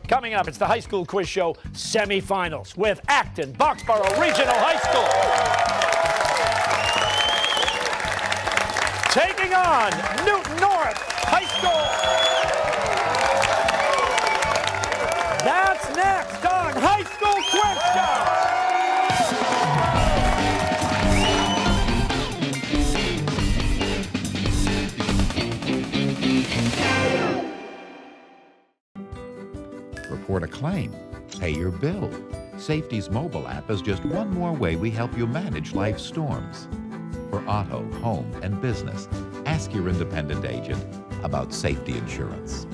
Coming up, it's the High School Quiz Show semifinals with Acton Boxborough Regional High School taking on Newton North High School. That's next on High School Quiz Show. Report a claim, pay your bill. Safety's mobile app is just one more way we help you manage life's storms. For auto, home, and business, ask your independent agent about safety insurance.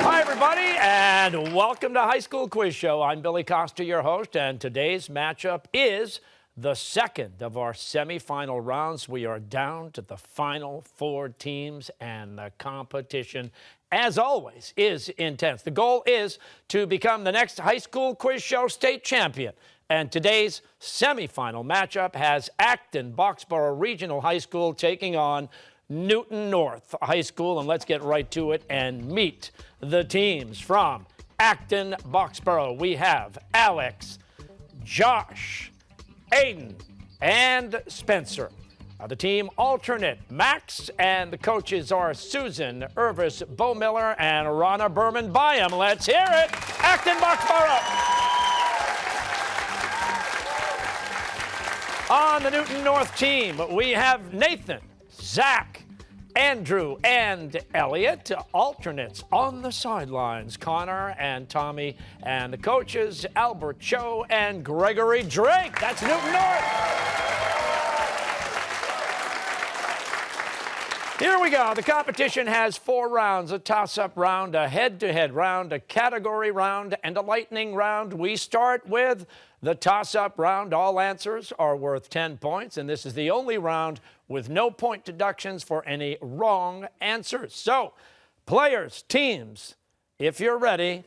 Hi, everybody, and welcome to High School Quiz Show. I'm Billy Costa, your host, and today's matchup is the second of our semifinal rounds. We are down to the final four teams, and the competition, as always, is intense. The goal is to become the next High School Quiz Show state champion. And today's semifinal matchup has Acton Boxborough Regional High School taking on Newton North High School. And let's get right to it and meet the teams from Acton Boxborough. We have Alex, Josh, Aiden, and Spencer. The team alternate, Max, and the coaches are Susan Irvis Bowmiller and Rana Berman Byam. Let's hear it, Acton Boxborough. On the Newton North team, we have Nathan, Zach, Andrew, and Elliot. Alternates on the sidelines, Connor and Tommy, and the coaches, Albert Cho and Gregory Drake. That's Newton North. Here we go. The competition has 4 rounds, a toss-up round, a head-to-head round, a category round, and a lightning round. We start with the toss-up round. All answers are worth 10 points, and this is the only round with no point deductions for any wrong answers. So, players, teams, if you're ready,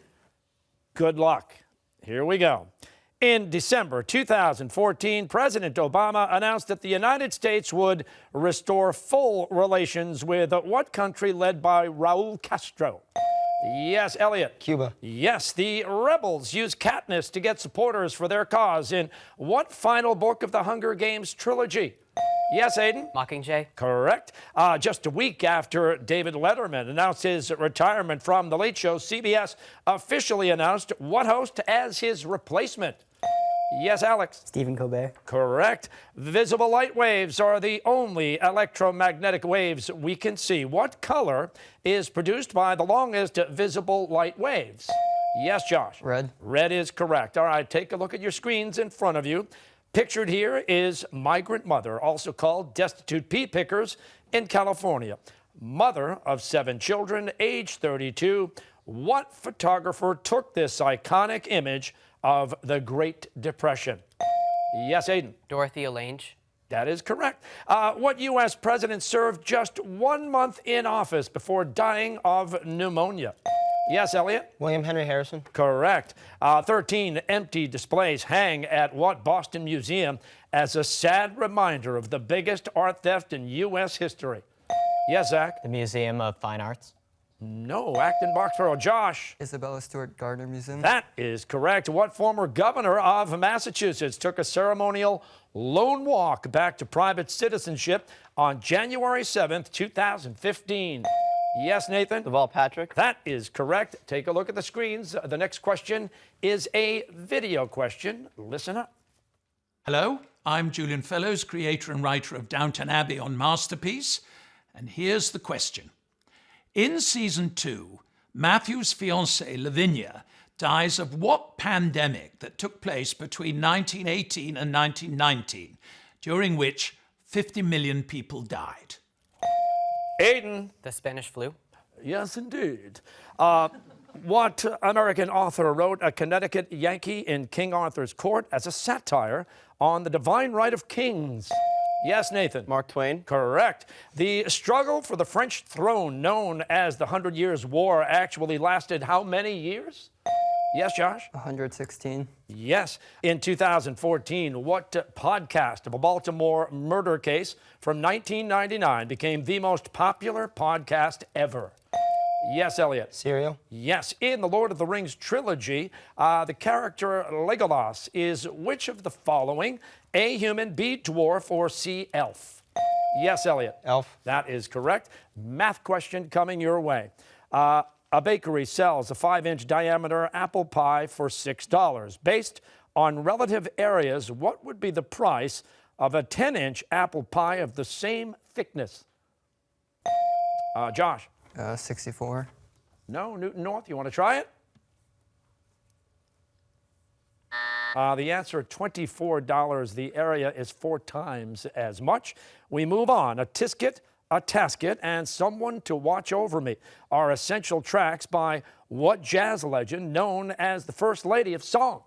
good luck. Here we go. In December 2014, President Obama announced that the United States would restore full relations with what country led by Raul Castro? Yes, Elliot. Cuba. Yes, the rebels used Katniss to get supporters for their cause in what final book of the Hunger Games trilogy? Yes, Aiden? Mockingjay. Correct. Just a week after David Letterman announced his retirement from The Late Show, CBS officially announced what host as his replacement? Yes, Alex? Stephen Colbert. Correct. Visible light waves are the only electromagnetic waves we can see. What color is produced by the longest visible light waves? Yes, Josh? Red. Red is correct. All right, take a look at your screens in front of you. Pictured here is migrant mother, also called destitute pea pickers in California. Mother of 7 children, age 32. What photographer took this iconic image of the Great Depression? Yes, Aiden? Dorothea Lange. That is correct. What U.S. president served just 1 month in office before dying of pneumonia? Yes, Elliot? William Henry Harrison. Correct. 13 empty displays hang at what Boston Museum as a sad reminder of the biggest art theft in U.S. history? Yes, Zach? The Museum of Fine Arts. No, Acton Boxborough. Josh? Isabella Stewart Gardner Museum. That is correct. What former governor of Massachusetts took a ceremonial lone walk back to private citizenship on January 7th, 2015? Yes, Nathan? Deval Patrick. That is correct. Take a look at the screens. The next question is a video question. Listen up. Hello, I'm Julian Fellows, creator and writer of Downton Abbey on Masterpiece. And here's the question. In season 2, Matthew's fiancée, Lavinia, dies of what pandemic that took place between 1918 and 1919, during which 50 million people died? Aiden? The Spanish flu. Yes, indeed. What American author wrote A Connecticut Yankee in King Arthur's Court as a satire on the divine right of kings? Yes, Nathan? Mark Twain. Correct. The struggle for the French throne, known as the 100 Years' War, actually lasted how many years? Yes, Josh? 116. Yes. In 2014, what podcast of a Baltimore murder case from 1999 became the most popular podcast ever? Yes, Elliot. Serial. Yes. In the Lord of the Rings trilogy, the character Legolas is which of the following? A, human, B, dwarf, or C, elf? Yes, Elliot. Elf. That is correct. Math question coming your way. A bakery sells a 5-inch diameter apple pie for $6. Based on relative areas, what would be the price of a 10-inch apple pie of the same thickness? Josh? 64. No, Newton North, you want to try it? The answer, $24. The area is 4 times as much. We move on. A tisket, a tasket, and someone to watch over me are essential tracks by what jazz legend known as the First Lady of Song?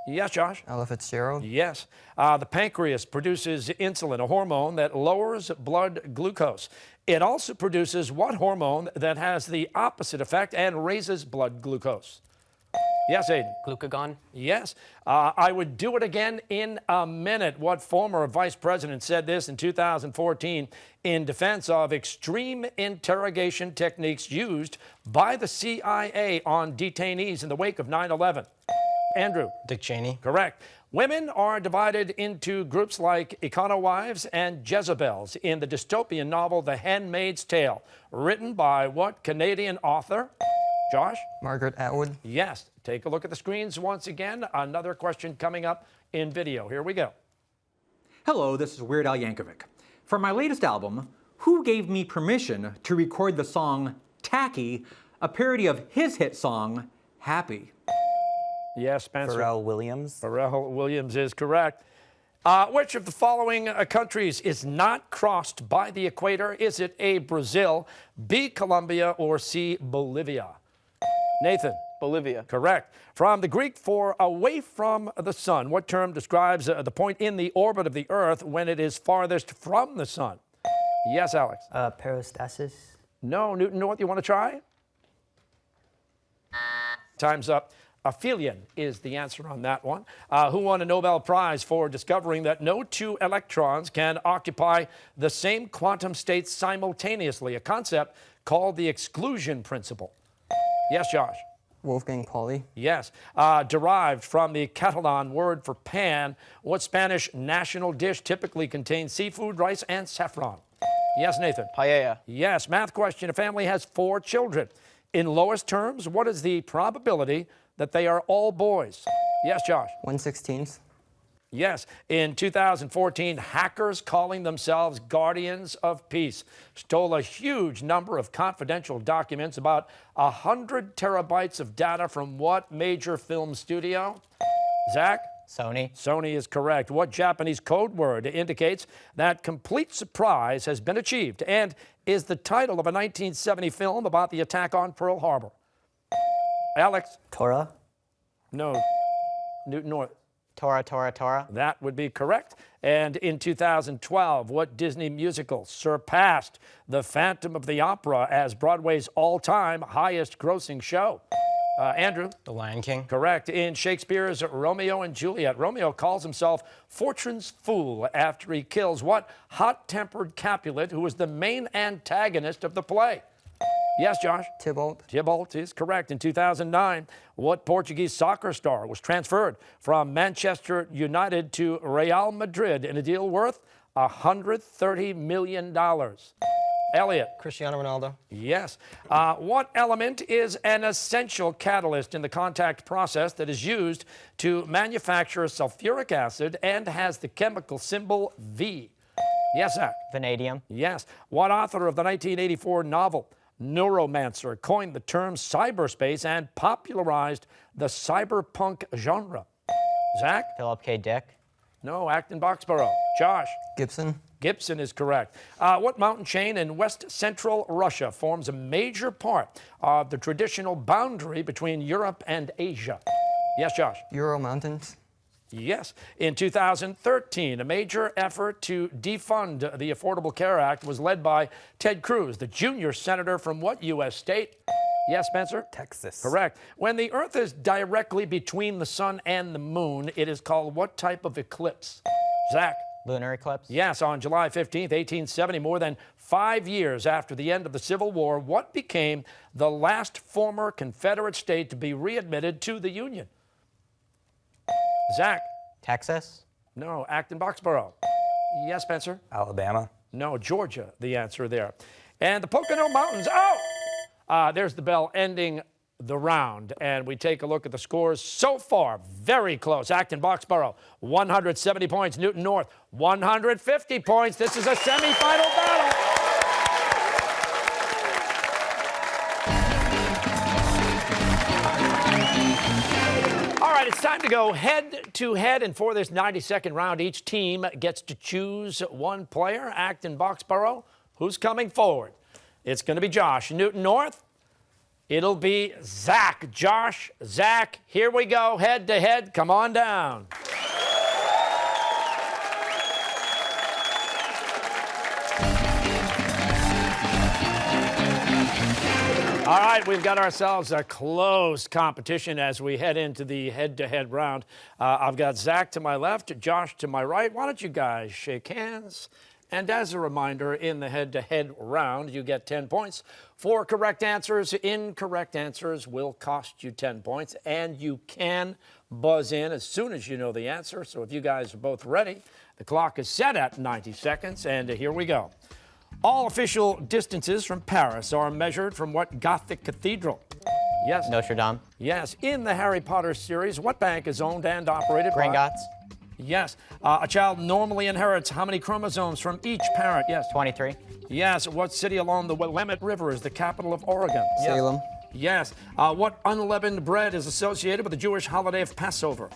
Yes, Josh? Ella Fitzgerald. Yes. The pancreas produces insulin, a hormone that lowers blood glucose. It also produces what hormone that has the opposite effect and raises blood glucose? Yes, Aiden. Glucagon. Yes. I would do it again in a minute. What former vice president said this in 2014 in defense of extreme interrogation techniques used by the CIA on detainees in the wake of 9/11? Andrew. Dick Cheney. Correct. Women are divided into groups like Econo-wives and Jezebels in the dystopian novel The Handmaid's Tale, written by what Canadian author? Josh? Margaret Atwood. Yes. Take a look at the screens once again. Another question coming up in video. Here we go. Hello, this is Weird Al Yankovic. For my latest album, who gave me permission to record the song Tacky, a parody of his hit song, Happy? Yes, Spencer. Pharrell Williams. Pharrell Williams is correct. Which of the following countries is not crossed by the equator? Is it A, Brazil, B, Colombia, or C, Bolivia? Nathan. Bolivia. Correct. From the Greek for away from the sun, what term describes the point in the orbit of the Earth when it is farthest from the sun? Yes, Alex. Peristasis. No, Newton North, you want to try? Time's up. Aphelion is the answer on that one. Who won a Nobel Prize for discovering that no 2 electrons can occupy the same quantum state simultaneously, a concept called the exclusion principle? Yes, Josh. Wolfgang Pauli. Yes. Derived from the Catalan word for pan, what Spanish national dish typically contains seafood, rice, and saffron? Yes, Nathan. Paella. Yes. Math question. A family has 4 children. In lowest terms, what is the probability that they are all boys? Yes, Josh. 1/16. Yes. In 2014, hackers calling themselves Guardians of Peace stole a huge number of confidential documents, about 100 terabytes of data from what major film studio? Zach? Sony. Sony is correct. What Japanese code word indicates that complete surprise has been achieved and is the title of a 1970 film about the attack on Pearl Harbor? Alex? Torah. No. Newton North. Tora. That would be correct. And in 2012, what Disney musical surpassed The Phantom of the Opera as Broadway's all-time highest grossing show? Andrew? The Lion King. Correct. In Shakespeare's Romeo and Juliet, Romeo calls himself Fortune's fool after he kills what hot-tempered Capulet, who was the main antagonist of the play? Yes, Josh? Tybalt. Tybalt is correct. In 2009, what Portuguese soccer star was transferred from Manchester United to Real Madrid in a deal worth $130 million? Elliot. Cristiano Ronaldo. Yes. What element is an essential catalyst in the contact process that is used to manufacture sulfuric acid and has the chemical symbol V? Yes, Zach. Vanadium. Yes. What author of the 1984 novel Neuromancer coined the term cyberspace and popularized the cyberpunk genre? Zach? Philip K. Dick. No, Acton Boxborough. Josh? Gibson. Gibson is correct. What mountain chain in west central Russia forms a major part of the traditional boundary between Europe and Asia? Yes, Josh? Ural Mountains. Yes. In 2013, a major effort to defund the Affordable Care Act was led by Ted Cruz, the junior senator from what U.S. state? Yes, Spencer? Texas. Correct. When the Earth is directly between the sun and the moon, it is called what type of eclipse? Zach? Lunar eclipse. Yes, on July 15th, 1870, more than 5 years after the end of the Civil War, what became the last former Confederate state to be readmitted to the Union? Zach? Texas. No, Acton-Boxborough. Yes, Spencer? Alabama. No, Georgia, the answer there. And the Pocono Mountains, there's the bell ending the round. And we take a look at the scores so far. Very close. Acton-Boxborough, 170 points. Newton North, 150 points. This is a semifinal battle. All right, it's time to go head-to-head. And for this 90-second round, each team gets to choose one player. Acton-Boxborough, who's coming forward? It's going to be Josh. Newton North, it'll be Zach. Josh, Zach, here we go, head-to-head. Come on down. All right, we've got ourselves a close competition as we head into the head-to-head round. I've got Zach to my left, Josh to my right. Why don't you guys shake hands? And as a reminder, in the head-to-head round, you get 10 points for correct answers. Incorrect answers will cost you 10 points, and you can buzz in as soon as you know the answer. So if you guys are both ready, the clock is set at 90 seconds, and here we go. All official distances from Paris are measured from what Gothic cathedral? Yes. Notre Dame. Yes. In the Harry Potter series, what bank is owned and operated by? Gringotts. Yes. A child normally inherits how many chromosomes from each parent? Yes. 23. Yes. What city along the Willamette River is the capital of Oregon? Yes. Salem. Yes. What unleavened bread is associated with the Jewish holiday of Passover?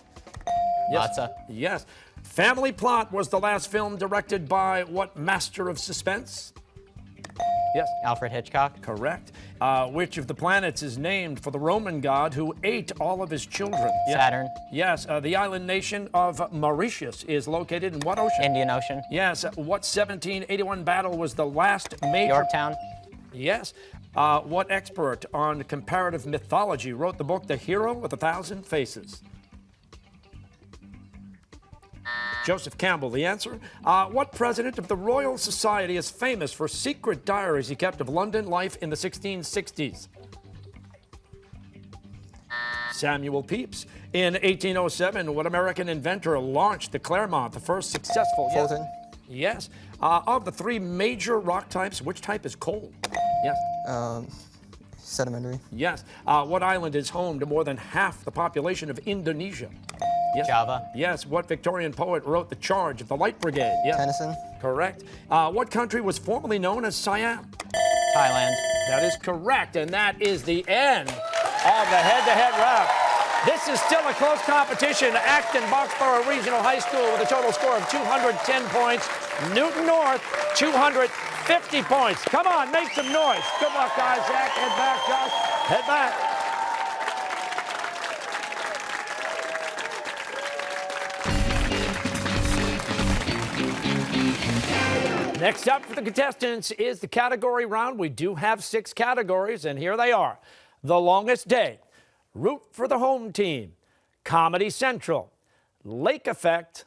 Yes. Matzah. Yes. Family Plot was the last film directed by what master of suspense? Yes. Alfred Hitchcock. Correct. Which of the planets is named for the Roman god who ate all of his children? Yes. Saturn. Yes. The island nation of Mauritius is located in what ocean? Indian Ocean. Yes. What 1781 battle was the last major? Yorktown. Yes. What expert on comparative mythology wrote the book The Hero with a Thousand Faces? Joseph Campbell, the answer. What president of the Royal Society is famous for secret diaries he kept of London life in the 1660s? Samuel Pepys. In 1807, what American inventor launched the Claremont, the first successful? Fulton. Yes. Of the three major rock types, which type is coal? Yes. Sedimentary. Yes. What island is home to more than half the population of Indonesia? Yes. Java. Yes. What Victorian poet wrote The Charge of the Light Brigade? Yes. Tennyson. Correct. What country was formerly known as Siam? Thailand. That is correct, and that is the end of the head-to-head round. This is still a close competition. Acton-Boxborough Regional High School with a total score of 210 points. Newton North, 250 points. Come on, make some noise. Good luck, guys. Zach, head back. Josh, head back. Next up for the contestants is the category round. We do have 6 categories, and here they are. The Longest Day, Root for the Home Team, Comedy Central, Lake Effect,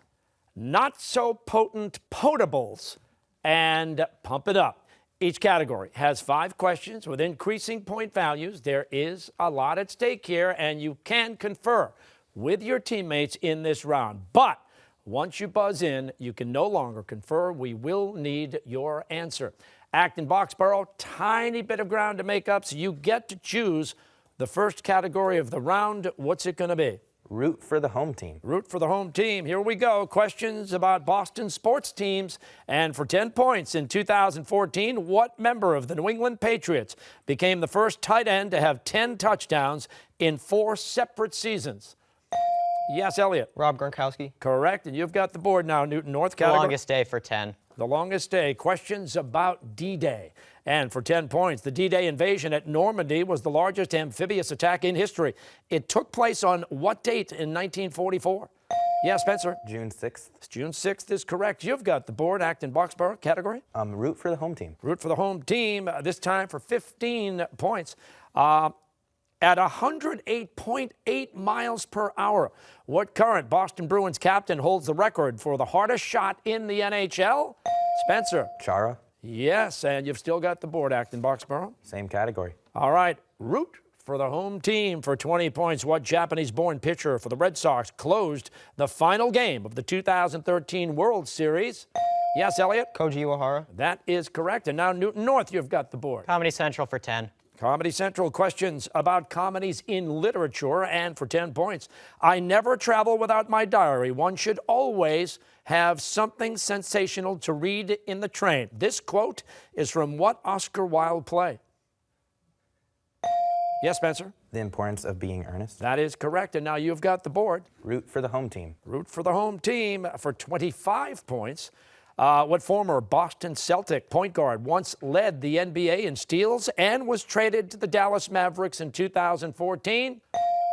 Not So Potent Potables, and Pump It Up. Each category has 5 questions with increasing point values. There is a lot at stake here, and you can confer with your teammates in this round. But once you buzz in, you can no longer confer. We will need your answer. Acton-Boxborough, tiny bit of ground to make up, so you get to choose the first category of the round. What's it going to be? Root for the home team. Root for the home team. Here we go. Questions about Boston sports teams. And for 10 points in 2014, what member of the New England Patriots became the first tight end to have 10 touchdowns in 4 separate seasons? Yes, Elliot. Rob Gronkowski. Correct. And you've got the board now, Newton North. The Category. Longest Day for 10. The Longest Day. Questions about D-Day. And for 10 points, the D-Day invasion at Normandy was the largest amphibious attack in history. It took place on what date in 1944? Yeah, Spencer. June 6th. June 6th is correct. You've got the board. Acton-Boxborough. Category. Root for the home team. Root for the home team. This time for 15 points. At 108.8 miles per hour. What current Boston Bruins captain holds the record for the hardest shot in the NHL? Spencer. Chara, Yes, and you've still got the board, Acton Boxborough. same category. All right, root for the home team for 20 points. What Japanese-born pitcher for the Red Sox closed the final game of the 2013 World Series? Yes, Elliot? Koji Iwahara. That is correct. And now Newton North, you've got the board. Comedy Central for 10. Comedy Central questions about comedies in literature, and for 10 points. I never travel without my diary. One should always have something sensational to read in the train. This quote is from what Oscar Wilde play? Yes, Spencer? The importance of being earnest. That is correct. And now you've got the board. Root for the home team. Root for the home team for 25 points. What former Boston Celtic point guard once led the NBA in steals and was traded to the Dallas Mavericks in 2014?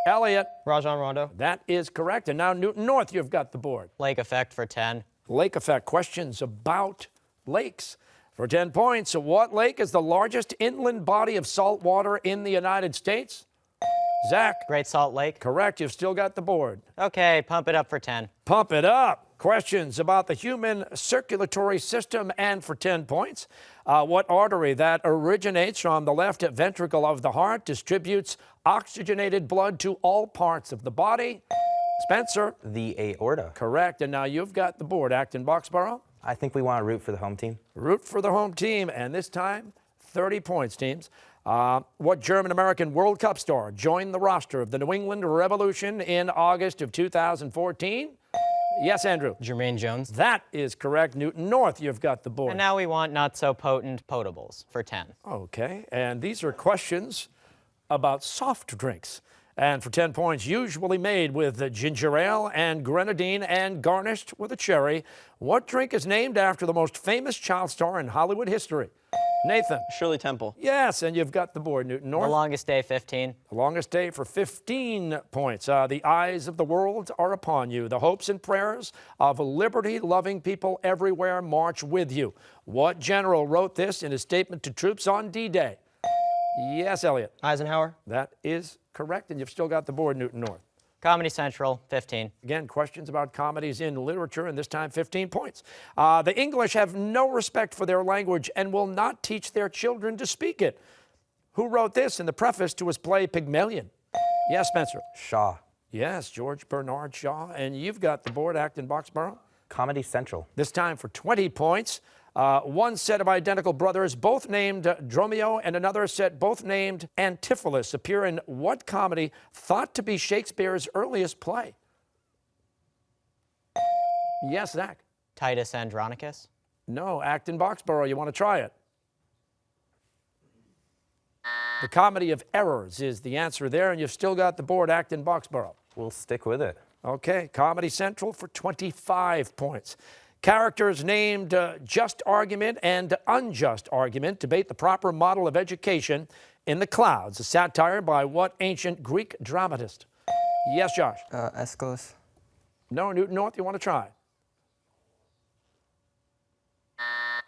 Elliot. Rajon Rondo. That is correct. And now Newton North, you've got the board. Lake Effect for 10. Lake Effect questions about lakes. For 10 points, what lake is the largest inland body of salt water in the United States? Zach. Great Salt Lake. Correct. You've still got the board. Okay, pump it up for 10. Pump it up. Questions about the human circulatory system, and for 10 points. What artery that originates from the left ventricle of the heart distributes oxygenated blood to all parts of the body? Spencer. The aorta. Correct. And now you've got the board. Acton Boxborough. I think we want to root for the home team. Root for the home team, and this time 30 points, teams. What German-American World Cup star joined the roster of the New England Revolution in August of 2014? Yes, Andrew. Jermaine Jones. That is correct. Newton North, you've got the board. And now we want not so potent potables for 10. Okay, and these are questions about soft drinks. And for 10 points, usually made with ginger ale and grenadine and garnished with a cherry. What drink is named after the most famous child star in Hollywood history? Nathan. Shirley Temple. Yes, and you've got the board, Newton North. The Longest Day 15. The longest day for 15 points. The eyes of the world are upon you. The hopes and prayers of liberty-loving people everywhere march with you. What general wrote this in his statement to troops on D-Day? Yes, Elliot. Eisenhower. That is correct, and you've still got the board, Newton North. Comedy Central 15. Again, questions about comedies in literature, and this time 15 points. The English have no respect for their language and will not teach their children to speak it. Who wrote this in the preface to his play Pygmalion? Yes, Spencer. Shaw. Yes, George Bernard Shaw. And you've got the board, Acton Boxborough. Comedy Central. This time for 20 points. One set of identical brothers, both named Dromio, and another set, both named Antipholus, appear in what comedy thought to be Shakespeare's earliest play? Yes, Zach. Titus Andronicus. No, Acton Boxborough, you want to try it? The Comedy of Errors is the answer there, and you've still got the board, Acton Boxborough. We'll stick with it. Okay, Comedy Central for 25 points. Characters named Just Argument and Unjust Argument debate the proper model of education in the clouds, a satire by what ancient Greek dramatist? Yes, Josh. Aeschylus. No, Newton North, you want to try?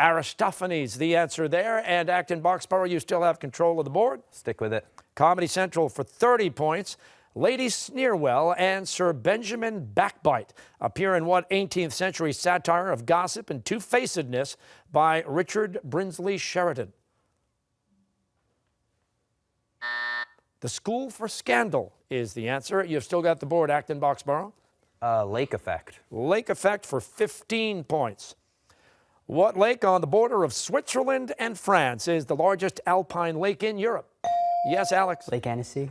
Aristophanes, the answer there. And Acton Boxborough, you still have control of the board. Stick with it. Comedy Central for 30 points. Lady Sneerwell and Sir Benjamin Backbite appear in what 18th century satire of gossip and two-facedness by Richard Brinsley Sheridan? The School for Scandal is the answer. You've still got the board, Acton Boxborough. Lake Effect. Lake Effect for 15 points. What lake on the border of Switzerland and France is the largest alpine lake in Europe? Yes, Alex. Lake Annecy.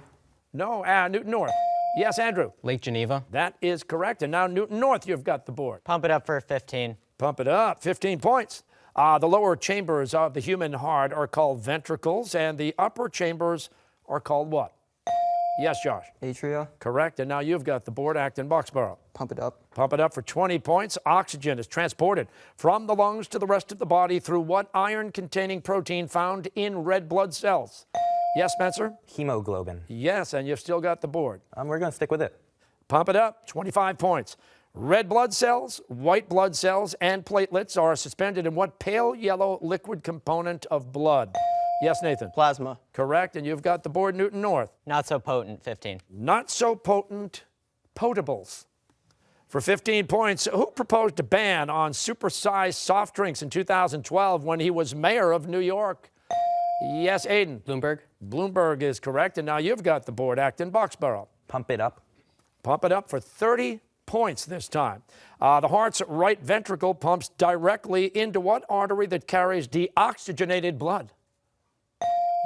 No, Newton North. Yes, Andrew. Lake Geneva. That is correct. And now Newton North, you've got the board. Pump it up for 15. Pump it up. 15 points. The lower chambers of the human heart are called ventricles, and the upper chambers are called what? Yes, Josh. Atria. Correct. And now you've got the board, Acton Boxborough. Pump it up. Pump it up for 20 points. Oxygen is transported from the lungs to the rest of the body through what iron-containing protein found in red blood cells? Yes, Spencer? Hemoglobin. Yes, and you've still got the board. We're going to stick with it. Pump it up, 25 points. Red blood cells, white blood cells, and platelets are suspended in what pale yellow liquid component of blood? Yes, Nathan. Plasma. Correct, and you've got the board Newton North. Not so potent, 15. Not so potent potables. For 15 points, who proposed a ban on supersized soft drinks in 2012 when he was mayor of New York? Yes, Aiden. Bloomberg. Bloomberg is correct, and now you've got the board Acton Boxborough. Pump it up. Pump it up for 30 points this time. The heart's right ventricle pumps directly into what artery that carries deoxygenated blood?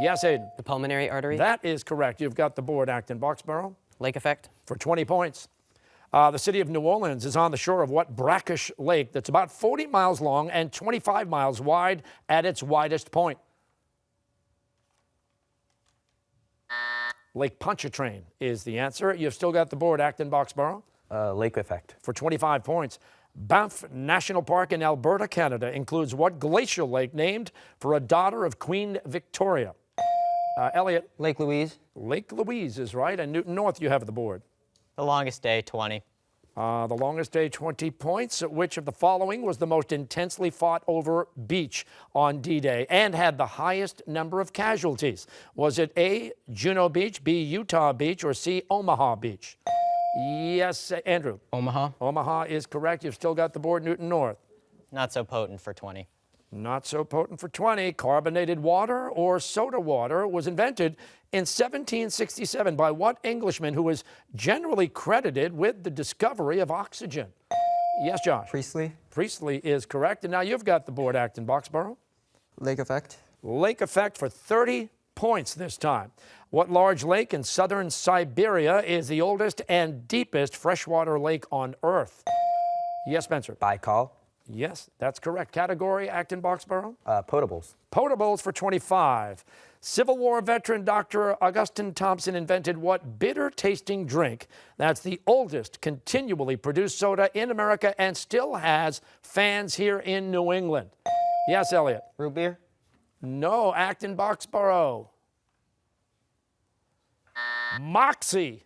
Yes, Aiden. The pulmonary artery. That is correct. You've got the board Acton Boxborough Lake effect. for 20 points. The city of New Orleans is on the shore of what brackish lake that's about 40 miles long and 25 miles wide at its widest point? Lake Pontchartrain is the answer. You've still got the board Acton Boxborough Lake effect. for 25 points. Banff National Park in Alberta, Canada includes what glacial lake named for a daughter of Queen Victoria? Elliot. Lake Louise. Lake Louise is right, and Newton North you have the board. The longest day, 20. The longest day, 20 points. Which of the following was the most intensely fought over beach on D-Day and had the highest number of casualties? Was it A, Juno Beach, B, Utah Beach, or C, Omaha Beach? Yes, Andrew. Omaha. Omaha is correct. You've still got the board Newton North. Not so potent for 20. Not so potent for 20. Carbonated water or soda water was invented in 1767 by what Englishman who is generally credited with the discovery of oxygen? Yes, Josh. Priestley. Priestley is correct. And now you've got the board Acton Boxborough. Lake effect. Lake effect for 30 points this time. What large lake in southern Siberia is the oldest and deepest freshwater lake on Earth? Yes, Spencer. Baikal. Yes, that's correct. Category, Acton Boxborough. Potables. Potables for 25. Civil War veteran Dr. Augustine Thompson invented what bitter-tasting drink that's the oldest continually produced soda in America and still has fans here in New England? Yes, Elliot. Root beer. No, Acton Boxborough. Moxie.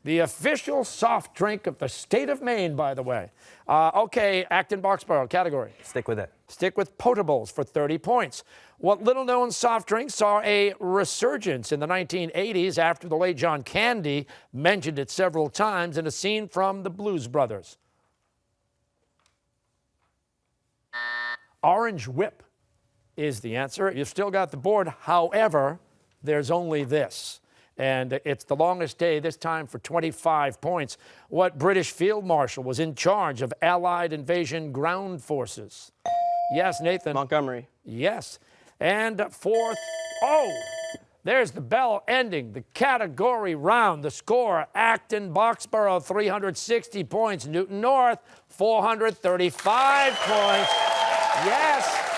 The official soft drink of the state of Maine, by the way. Okay, Acton Boxborough, category. Stick with it. Stick with potables for 30 points. What little-known soft drink saw a resurgence in the 1980s after the late John Candy mentioned it several times in a scene from the Blues Brothers? Orange Whip is the answer. You've still got the board. However, there's only this. And it's the longest day, this time for 25 points. What British field marshal was in charge of Allied invasion ground forces? Yes, Nathan. Montgomery. Yes. And fourth, there's the bell ending the category round. The score, Acton Boxborough, 360 points. Newton North, 435 points. Yes.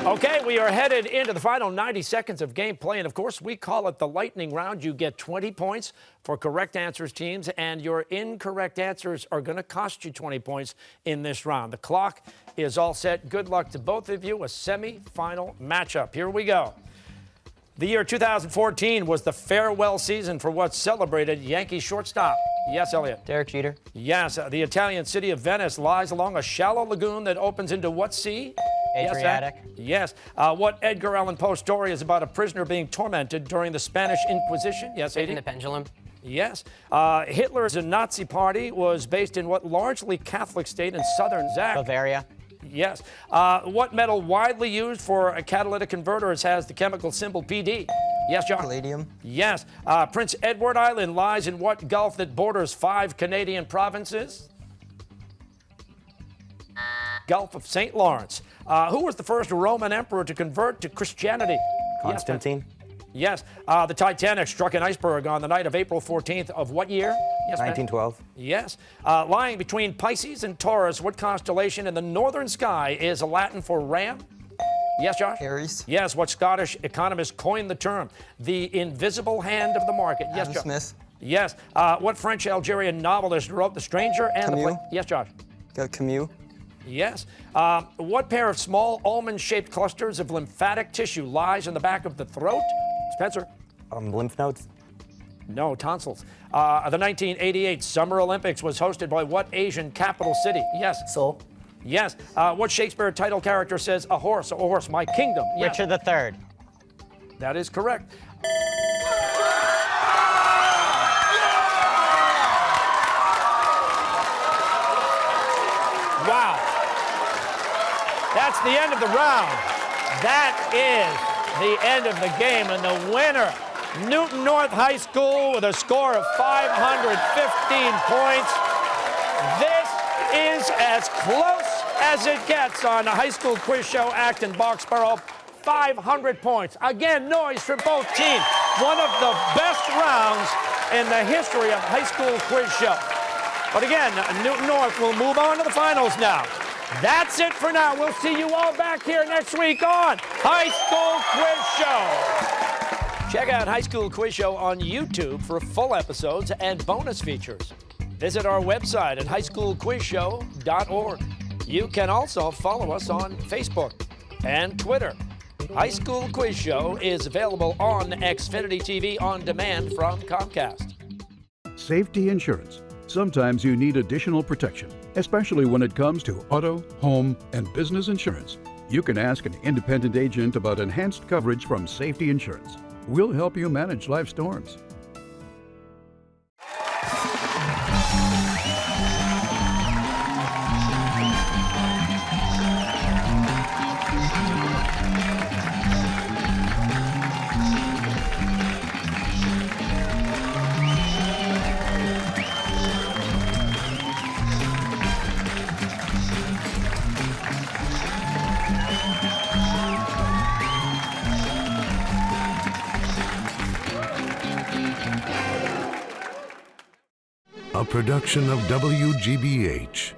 Okay, we are headed into the final 90 seconds of gameplay, and of course, we call it the lightning round. You get 20 points for correct answers, teams, and your incorrect answers are going to cost you 20 points in this round. The clock is all set. Good luck to both of you. A semi-final matchup. Here we go. The year 2014 was the farewell season for what celebrated Yankee shortstop. Yes, Elliot. Derek Jeter. Yes, the Italian city of Venice lies along a shallow lagoon that opens into what sea? Adriatic. Yes. What Edgar Allan Poe story is about a prisoner being tormented during the Spanish Inquisition? Yes, In Adi? the pendulum. Yes. Hitler's Nazi party was based in what largely Catholic state in southern Zach? Bavaria. Yes. What metal widely used for catalytic converters has the chemical symbol PD? Yes, John? Palladium. Yes. Prince Edward Island lies in what gulf that borders 5 Canadian provinces? Gulf of St. Lawrence. Who was the first Roman emperor to convert to Christianity? Constantine. Yes. The Titanic struck an iceberg on the night of April 14th of what year? Yes, Ben? 1912. Yes. Lying between Pisces and Taurus, what constellation in the northern sky is Latin for ram? Yes, Josh? Aries. Yes. What Scottish economist coined the term the invisible hand of the market? Yes, Adam Josh. Smith. Yes. What French Algerian novelist wrote The Stranger and the Camus. Yes, Josh. Got Camus. Yes. What pair of small almond-shaped clusters of lymphatic tissue lies in the back of the throat? Spencer. Lymph nodes. No, tonsils. The 1988 Summer Olympics was hosted by what Asian capital city? Yes. Seoul. Yes. What Shakespeare title character says, a horse, my kingdom? Yes. Richard III. That is correct. Wow. That's the end of the round. That is the end of the game, and the winner, Newton North High School, with a score of 515 points. This is as close as it gets on the High School Quiz Show, Acton Boxborough. 500 points. Again, noise for both teams. One of the best rounds in the history of High School Quiz Show. But again, Newton North will move on to the finals now. That's it for now. We'll see you all back here next week on High School Quiz Show. Check out High School Quiz Show on YouTube for full episodes and bonus features. Visit our website at highschoolquizshow.org. You can also follow us on Facebook and Twitter. High School Quiz Show is available on Xfinity TV on demand from Comcast. Safety insurance. Sometimes you need additional protection, especially when it comes to auto, home, and business insurance. You can ask an independent agent about enhanced coverage from Safety Insurance. We'll help you manage life storms. A production of WGBH.